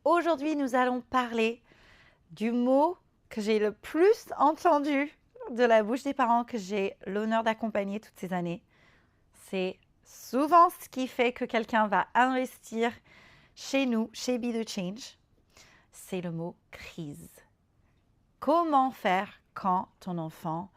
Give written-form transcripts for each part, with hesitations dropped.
Aujourd'hui, nous allons parler du mot que j'ai le plus entendu de la bouche des parents que j'ai l'honneur d'accompagner toutes ces années. C'est souvent ce qui fait que quelqu'un va investir chez nous, chez Be The Change. C'est le mot crise. Comment faire quand ton enfant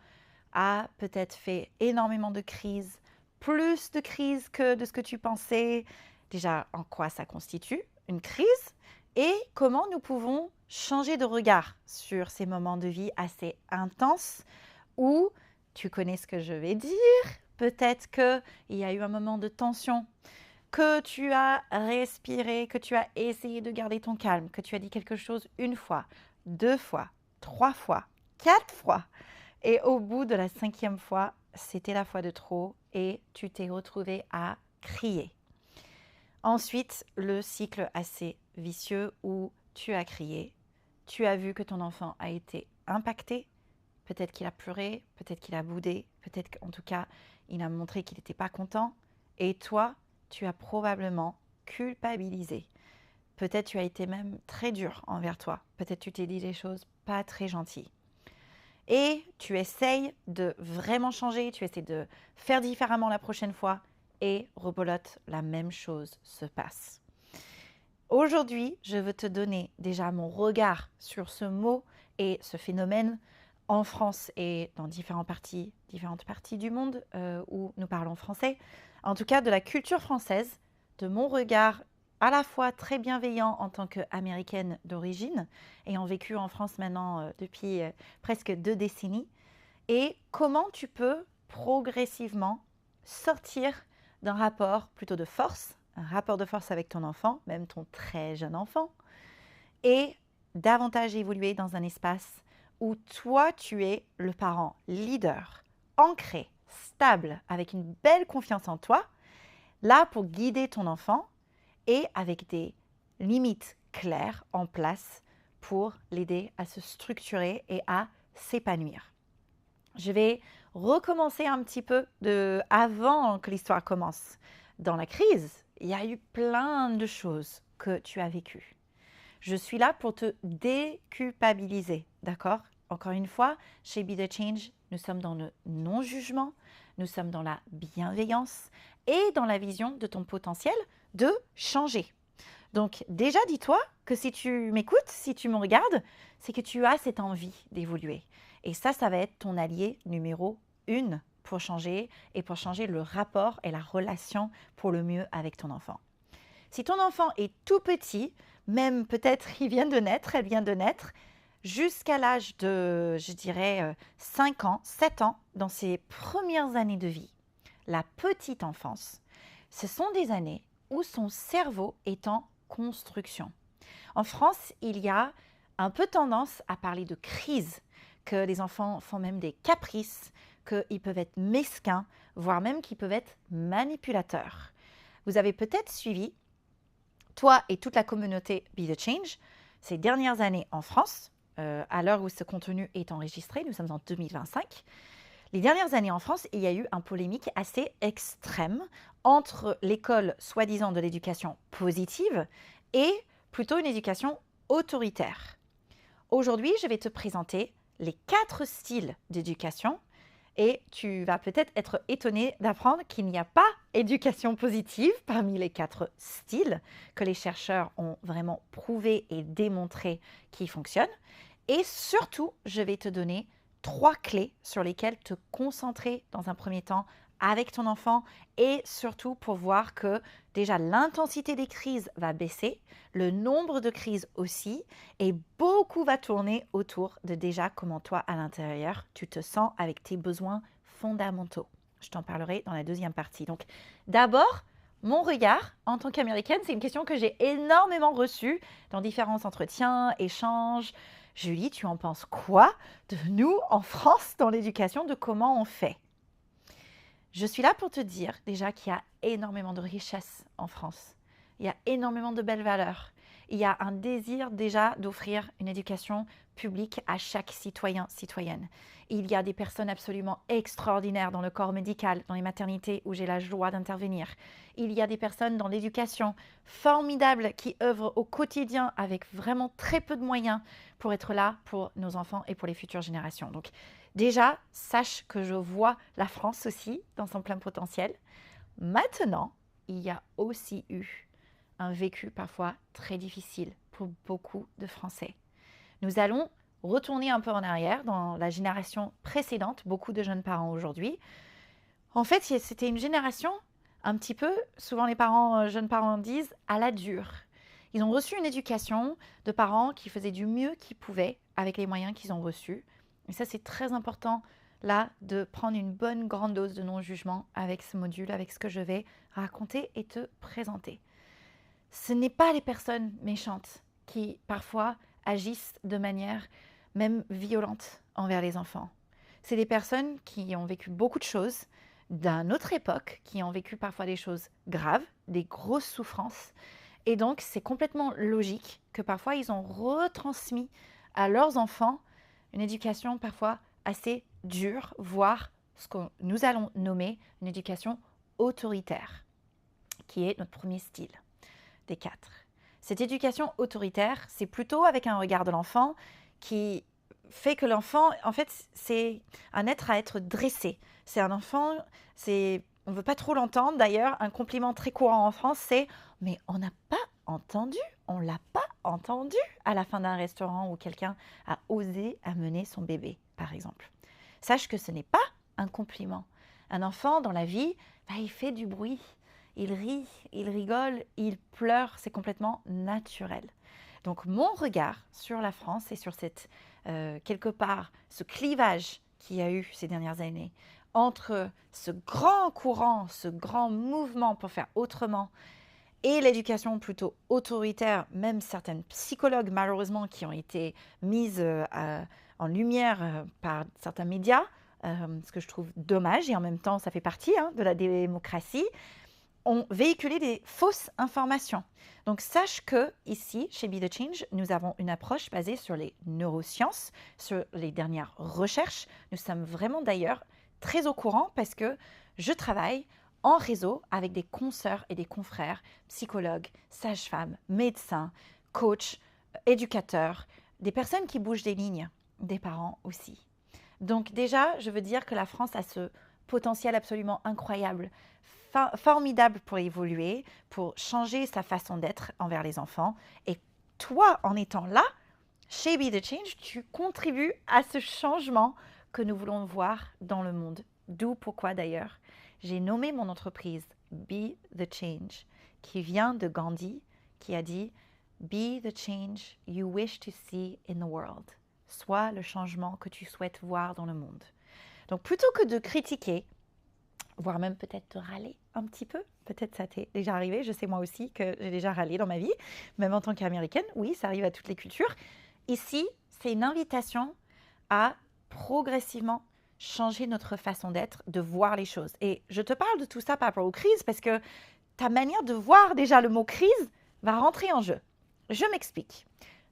a peut-être fait énormément de crises, plus de crises que de ce que tu pensais? Déjà, en quoi ça constitue une crise? Et comment nous pouvons changer de regard sur ces moments de vie assez intenses où tu connais ce que je vais dire, peut-être qu'il y a eu un moment de tension, que tu as respiré, que tu as essayé de garder ton calme, que tu as dit quelque chose une fois, deux fois, trois fois, quatre fois. Et au bout de la cinquième fois, c'était la fois de trop et tu t'es retrouvé à crier. Ensuite, le cycle assez vicieux où tu as crié, tu as vu que ton enfant a été impacté, peut-être qu'il a pleuré, peut-être qu'il a boudé, peut-être qu'en tout cas, il a montré qu'il n'était pas content. Et toi, tu as probablement culpabilisé. Peut-être tu as été même très dur envers toi. Peut-être tu t'es dit des choses pas très gentilles. Et tu essayes de vraiment changer, tu essaies de faire différemment la prochaine fois et rebelote, la même chose se passe. Aujourd'hui, je veux te donner déjà mon regard sur ce mot et ce phénomène en France et dans différentes parties du monde où nous parlons français. En tout cas, de la culture française, de mon regard à la fois très bienveillant en tant qu'américaine d'origine, ayant vécu en France maintenant depuis presque 2 décennies, et comment tu peux progressivement sortir d'un rapport plutôt de force, un rapport de force avec ton enfant, même ton très jeune enfant, et davantage évoluer dans un espace où toi, tu es le parent leader, ancré, stable, avec une belle confiance en toi, là pour guider ton enfant et avec des limites claires en place pour l'aider à se structurer et à s'épanouir. Je vais recommencer un petit peu de avant que l'histoire commence. Dans la crise, il y a eu plein de choses que tu as vécues. Je suis là pour te déculpabiliser, d'accord? Encore une fois, chez Be The Change, nous sommes dans le non-jugement, nous sommes dans la bienveillance et dans la vision de ton potentiel de changer. Donc déjà, dis-toi que si tu m'écoutes, si tu me regardes, c'est que tu as cette envie d'évoluer. Et ça va être ton allié numéro 1 pour changer et pour changer le rapport et la relation pour le mieux avec ton enfant. Si ton enfant est tout petit, même peut-être il vient de naître, elle vient de naître, jusqu'à l'âge de, je dirais, 5 ans, 7 ans, dans ses premières années de vie, la petite enfance, ce sont des années où son cerveau est en construction. En France, il y a un peu tendance à parler de crise, que les enfants font même des caprices, qu'ils peuvent être mesquins, voire même qu'ils peuvent être manipulateurs. Vous avez peut-être suivi, toi et toute la communauté Be The Change, ces dernières années en France, à l'heure où ce contenu est enregistré, nous sommes en 2025, les dernières années en France, il y a eu une polémique assez extrême entre l'école soi-disant de l'éducation positive et plutôt une éducation autoritaire. Aujourd'hui, je vais te présenter les 4 styles d'éducation et tu vas peut-être être étonné d'apprendre qu'il n'y a pas éducation positive parmi les 4 styles que les chercheurs ont vraiment prouvé et démontré qui fonctionnent. Et surtout, je vais te donner 3 clés sur lesquelles te concentrer dans un premier temps avec ton enfant et surtout pour voir que déjà l'intensité des crises va baisser, le nombre de crises aussi et beaucoup va tourner autour de déjà comment toi à l'intérieur tu te sens avec tes besoins fondamentaux. Je t'en parlerai dans la deuxième partie. Donc d'abord, mon regard en tant qu'américaine, c'est une question que j'ai énormément reçue dans différents entretiens, échanges. Julie, tu en penses quoi de nous en France dans l'éducation, de comment on fait? Je suis là pour te dire déjà qu'il y a énormément de richesses en France. Il y a énormément de belles valeurs. il y a un désir déjà d'offrir une éducation publique à chaque citoyen, citoyenne. Il y a des personnes absolument extraordinaires dans le corps médical, dans les maternités où j'ai la joie d'intervenir. Il y a des personnes dans l'éducation formidables qui œuvrent au quotidien avec vraiment très peu de moyens pour être là pour nos enfants et pour les futures générations. Donc déjà, sache que je vois la France aussi dans son plein potentiel. Maintenant, il y a aussi eu un vécu parfois très difficile pour beaucoup de Français. Nous allons retourner un peu en arrière dans la génération précédente, beaucoup de jeunes parents aujourd'hui. En fait, c'était une génération un petit peu, souvent les parents, jeunes parents disent, à la dure. Ils ont reçu une éducation de parents qui faisaient du mieux qu'ils pouvaient avec les moyens qu'ils ont reçus. Et ça, c'est très important là de prendre une bonne grande dose de non-jugement avec ce module, avec ce que je vais raconter et te présenter. Ce n'est pas les personnes méchantes qui parfois agissent de manière même violente envers les enfants. C'est des personnes qui ont vécu beaucoup de choses d'une autre époque, qui ont vécu parfois des choses graves, des grosses souffrances. Et donc, c'est complètement logique que parfois, ils ont retransmis à leurs enfants une éducation parfois assez dure, voire ce que nous allons nommer une éducation autoritaire, qui est notre premier style des 4. Cette éducation autoritaire, c'est plutôt avec un regard de l'enfant qui fait que l'enfant, en fait, c'est un être à être dressé. C'est un enfant, on ne veut pas trop l'entendre. D'ailleurs, un compliment très courant en France, c'est « mais on n'a pas entendu, on ne l'a pas entendu » à la fin d'un restaurant où quelqu'un a osé amener son bébé, par exemple. Sache que ce n'est pas un compliment. Un enfant, dans la vie, il fait du bruit. Il rit, il rigole, il pleure, c'est complètement naturel. Donc mon regard sur la France et sur quelque part ce clivage qu'il y a eu ces dernières années entre ce grand courant, ce grand mouvement pour faire autrement et l'éducation plutôt autoritaire, même certaines psychologues malheureusement qui ont été mises en lumière par certains médias, ce que je trouve dommage et en même temps ça fait partie de la démocratie, ont véhiculé des fausses informations. Donc, sache que ici, chez Be The Change, nous avons une approche basée sur les neurosciences, sur les dernières recherches. Nous sommes vraiment d'ailleurs très au courant parce que je travaille en réseau avec des consoeurs et des confrères, psychologues, sages-femmes, médecins, coachs, éducateurs, des personnes qui bougent des lignes, des parents aussi. Donc déjà, je veux dire que la France a ce potentiel absolument incroyable, formidable pour évoluer, pour changer sa façon d'être envers les enfants. Et toi, en étant là, chez Be The Change, tu contribues à ce changement que nous voulons voir dans le monde. D'où pourquoi d'ailleurs, j'ai nommé mon entreprise Be The Change, qui vient de Gandhi, qui a dit « Be the change you wish to see in the world ». Sois le changement que tu souhaites voir dans le monde. Donc plutôt que de critiquer, voire même peut-être de râler un petit peu, peut-être ça t'est déjà arrivé, je sais moi aussi que j'ai déjà râlé dans ma vie, même en tant qu'américaine, oui, ça arrive à toutes les cultures. Ici, c'est une invitation à progressivement changer notre façon d'être, de voir les choses. Et je te parle de tout ça par rapport aux crises parce que ta manière de voir déjà le mot crise va rentrer en jeu. Je m'explique.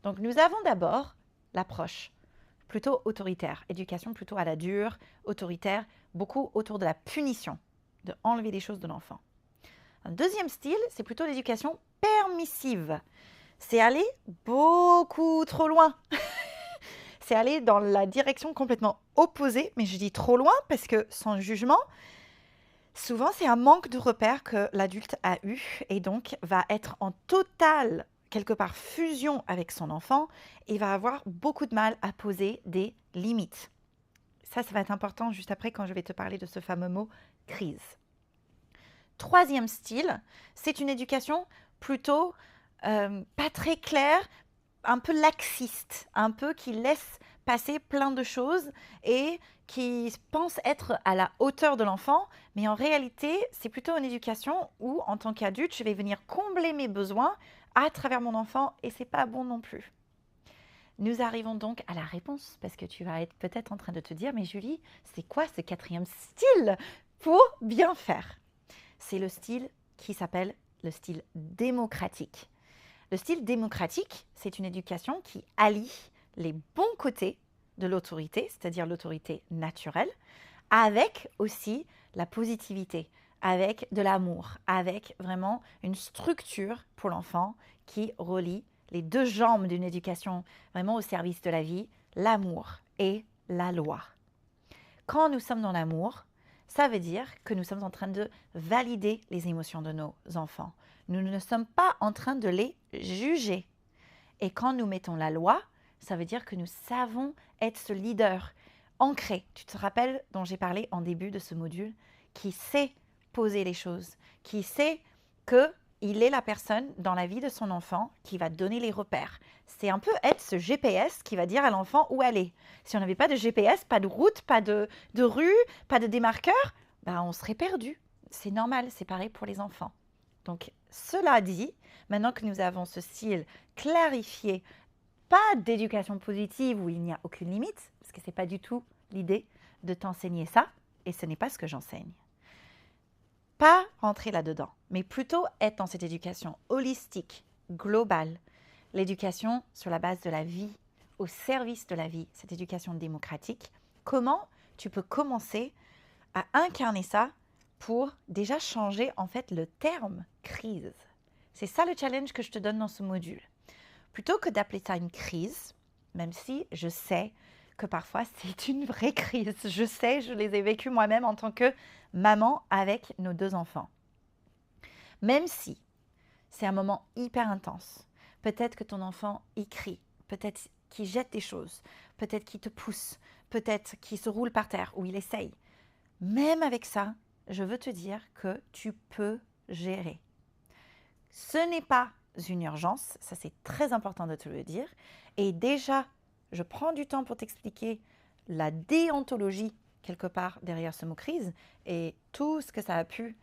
Donc nous avons d'abord l'approche plutôt autoritaire, éducation plutôt à la dure, autoritaire, beaucoup autour de la punition, de enlever des choses de l'enfant. Un deuxième style, c'est plutôt l'éducation permissive. C'est aller beaucoup trop loin. C'est aller dans la direction complètement opposée, mais je dis trop loin parce que sans jugement, souvent c'est un manque de repères que l'adulte a eu et donc va être en totale quelque part fusion avec son enfant et va avoir beaucoup de mal à poser des limites. Ça va être important juste après quand je vais te parler de ce fameux mot crise. Troisième style, c'est une éducation plutôt pas très claire, un peu laxiste, un peu qui laisse passer plein de choses et qui pense être à la hauteur de l'enfant, mais en réalité, c'est plutôt une éducation où, en tant qu'adulte, je vais venir combler mes besoins à travers mon enfant et c'est pas bon non plus. Nous arrivons donc à la réponse, parce que tu vas être peut-être en train de te dire, mais Julie, c'est quoi ce quatrième style pour bien faire? C'est le style qui s'appelle le style démocratique. Le style démocratique, c'est une éducation qui allie les bons côtés de l'autorité, c'est-à-dire l'autorité naturelle, avec aussi la positivité, avec de l'amour, avec vraiment une structure pour l'enfant qui relie les deux jambes d'une éducation vraiment au service de la vie, l'amour et la loi. Quand nous sommes dans l'amour, ça veut dire que nous sommes en train de valider les émotions de nos enfants. Nous ne sommes pas en train de les juger. Et quand nous mettons la loi, ça veut dire que nous savons être ce leader ancré. Tu te rappelles dont j'ai parlé en début de ce module, qui sait poser les choses, qui sait qu'il est la personne dans la vie de son enfant qui va donner les repères. C'est un peu être ce GPS qui va dire à l'enfant où aller. Si on n'avait pas de GPS, pas de route, pas de rue, pas de démarqueur, ben on serait perdu. C'est normal, c'est pareil pour les enfants. Donc, cela dit, maintenant que nous avons ce style clarifié, pas d'éducation positive où il n'y a aucune limite, parce que ce n'est pas du tout l'idée de t'enseigner ça, et ce n'est pas ce que j'enseigne. Pas rentrer là-dedans, mais plutôt être dans cette éducation holistique, globale, l'éducation sur la base de la vie, au service de la vie, cette éducation démocratique. Comment tu peux commencer à incarner ça pour déjà changer en fait le terme crise. C'est ça le challenge que je te donne dans ce module. Plutôt que d'appeler ça une crise, même si je sais que parfois c'est une vraie crise. Je sais, je les ai vécues moi-même en tant que maman avec nos 2 enfants. Même si c'est un moment hyper intense, peut-être que ton enfant y crie, peut-être qu'il jette des choses, peut-être qu'il te pousse, peut-être qu'il se roule par terre ou il essaye. Même avec ça, je veux te dire que tu peux gérer. Ce n'est pas une urgence, ça c'est très important de te le dire. Et déjà, je prends du temps pour t'expliquer la déontologie quelque part derrière ce mot crise et tout ce que ça a pu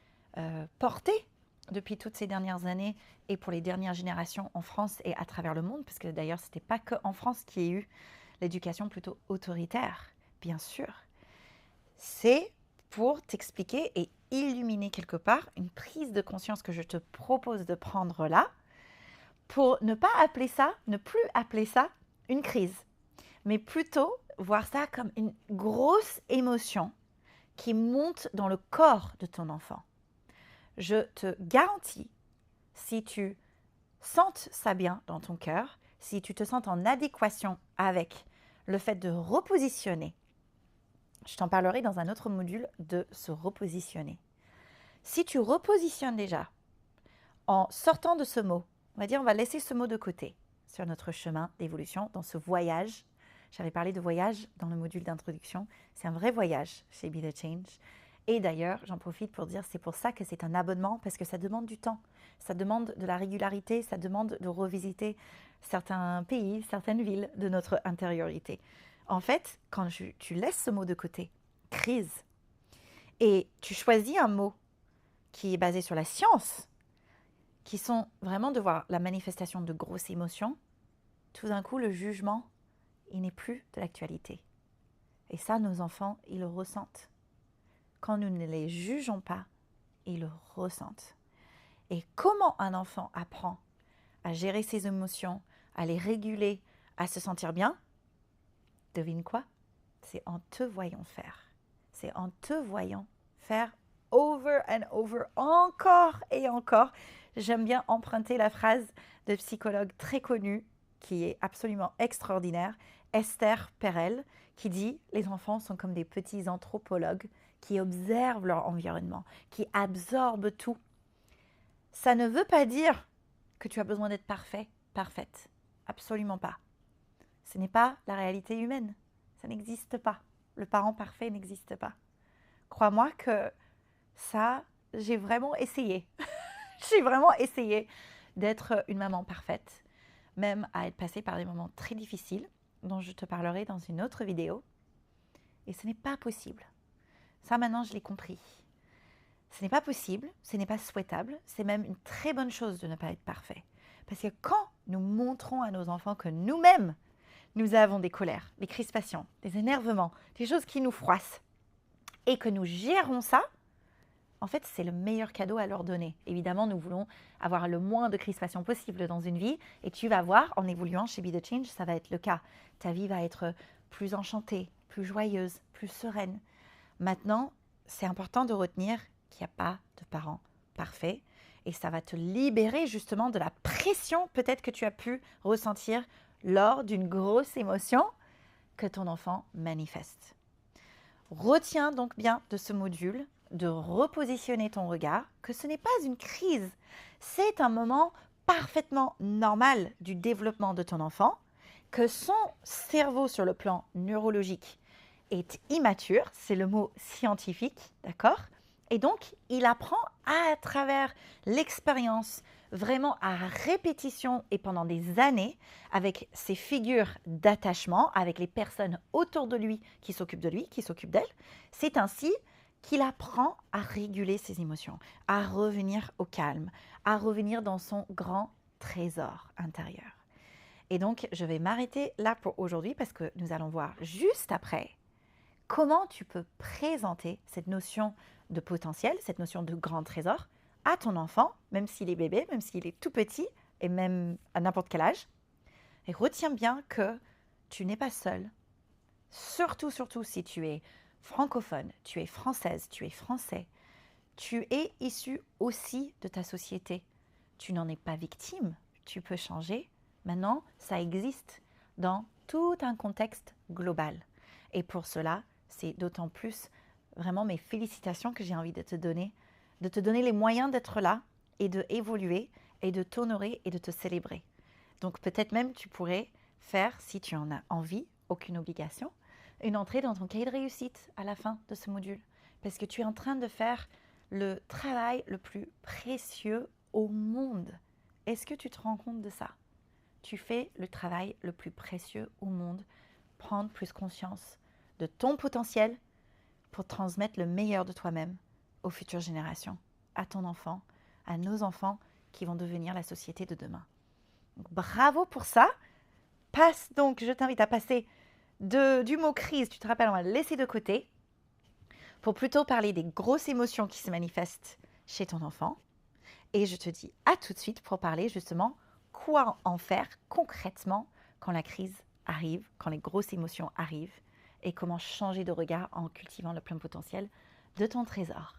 porter depuis toutes ces dernières années et pour les dernières générations en France et à travers le monde, parce que d'ailleurs, ce n'était pas qu'en France qu'il y a eu l'éducation plutôt autoritaire, bien sûr. C'est pour t'expliquer et illuminer quelque part une prise de conscience que je te propose de prendre là, pour ne pas appeler ça, ne plus appeler ça une crise, mais plutôt voir ça comme une grosse émotion qui monte dans le corps de ton enfant. Je te garantis, si tu sens ça bien dans ton cœur, si tu te sens en adéquation avec le fait de repositionner, je t'en parlerai dans un autre module de se repositionner. Si tu repositionnes déjà en sortant de ce mot, on va dire on va laisser ce mot de côté sur notre chemin d'évolution, dans ce voyage. J'avais parlé de voyage dans le module d'introduction. C'est un vrai voyage chez Be The Change. Et d'ailleurs, j'en profite pour dire, c'est pour ça que c'est un abonnement, parce que ça demande du temps. Ça demande de la régularité, ça demande de revisiter certains pays, certaines villes de notre intériorité. En fait, quand tu laisses ce mot de côté, crise, et tu choisis un mot qui est basé sur la science, qui sont vraiment de voir la manifestation de grosses émotions, tout d'un coup, le jugement, il n'est plus de l'actualité. Et ça, nos enfants, ils le ressentent. Quand nous ne les jugeons pas, ils le ressentent. Et comment un enfant apprend à gérer ses émotions, à les réguler, à se sentir bien? Devine quoi? C'est en te voyant faire. C'est en te voyant faire over and over, encore et encore. J'aime bien emprunter la phrase de psychologue très connue, qui est absolument extraordinaire, Esther Perel, qui dit « Les enfants sont comme des petits anthropologues qui observent leur environnement, qui absorbent tout. » Ça ne veut pas dire que tu as besoin d'être parfait, parfaite. Absolument pas. Ce n'est pas la réalité humaine. Ça n'existe pas. Le parent parfait n'existe pas. Crois-moi que ça, j'ai vraiment essayé. J'ai vraiment essayé d'être une maman parfaite, même à être passée par des moments très difficiles, dont je te parlerai dans une autre vidéo. Et ce n'est pas possible. Ça, maintenant, je l'ai compris. Ce n'est pas possible, ce n'est pas souhaitable, c'est même une très bonne chose de ne pas être parfait. Parce que quand nous montrons à nos enfants que nous-mêmes, nous avons des colères, des crispations, des énervements, des choses qui nous froissent, et que nous gérons ça, En fait, c'est le meilleur cadeau à leur donner. Évidemment, nous voulons avoir le moins de crispation possible dans une vie. Et tu vas voir, en évoluant chez Be The Change, ça va être le cas. Ta vie va être plus enchantée, plus joyeuse, plus sereine. Maintenant, c'est important de retenir qu'il n'y a pas de parents parfaits. Et ça va te libérer justement de la pression peut-être que tu as pu ressentir lors d'une grosse émotion que ton enfant manifeste. Retiens donc bien de ce module de repositionner ton regard, que ce n'est pas une crise, c'est un moment parfaitement normal du développement de ton enfant, que son cerveau sur le plan neurologique est immature, c'est le mot scientifique, d'accord? Et donc, il apprend à travers l'expérience, vraiment à répétition et pendant des années, avec ses figures d'attachement, avec les personnes autour de lui, qui s'occupent d'elle. C'est ainsi qu'il apprend à réguler ses émotions, à revenir au calme, à revenir dans son grand trésor intérieur. Et donc, je vais m'arrêter là pour aujourd'hui parce que nous allons voir juste après comment tu peux présenter cette notion de potentiel, cette notion de grand trésor à ton enfant, même s'il est bébé, même s'il est tout petit et même à n'importe quel âge. Et retiens bien que tu n'es pas seul. Surtout si tu es francophone, tu es française, tu es français. Tu es issu aussi de ta société. Tu n'en es pas victime, tu peux changer. Maintenant, ça existe dans tout un contexte global. Et pour cela, c'est d'autant plus vraiment mes félicitations que j'ai envie de te donner les moyens d'être là et de évoluer et de t'honorer et de te célébrer. Donc peut-être même tu pourrais faire, si tu en as envie, aucune obligation, une entrée dans ton cahier de réussite à la fin de ce module. Parce que tu es en train de faire le travail le plus précieux au monde. Est-ce que tu te rends compte de ça? Tu fais le travail le plus précieux au monde. Prendre plus conscience de ton potentiel pour transmettre le meilleur de toi-même aux futures générations, à ton enfant, à nos enfants qui vont devenir la société de demain. Donc, bravo pour ça. Je t'invite à passer du mot crise, tu te rappelles, on va le laisser de côté pour plutôt parler des grosses émotions qui se manifestent chez ton enfant. Et je te dis à tout de suite pour parler justement quoi en faire concrètement quand la crise arrive, quand les grosses émotions arrivent et comment changer de regard en cultivant le plein potentiel de ton trésor.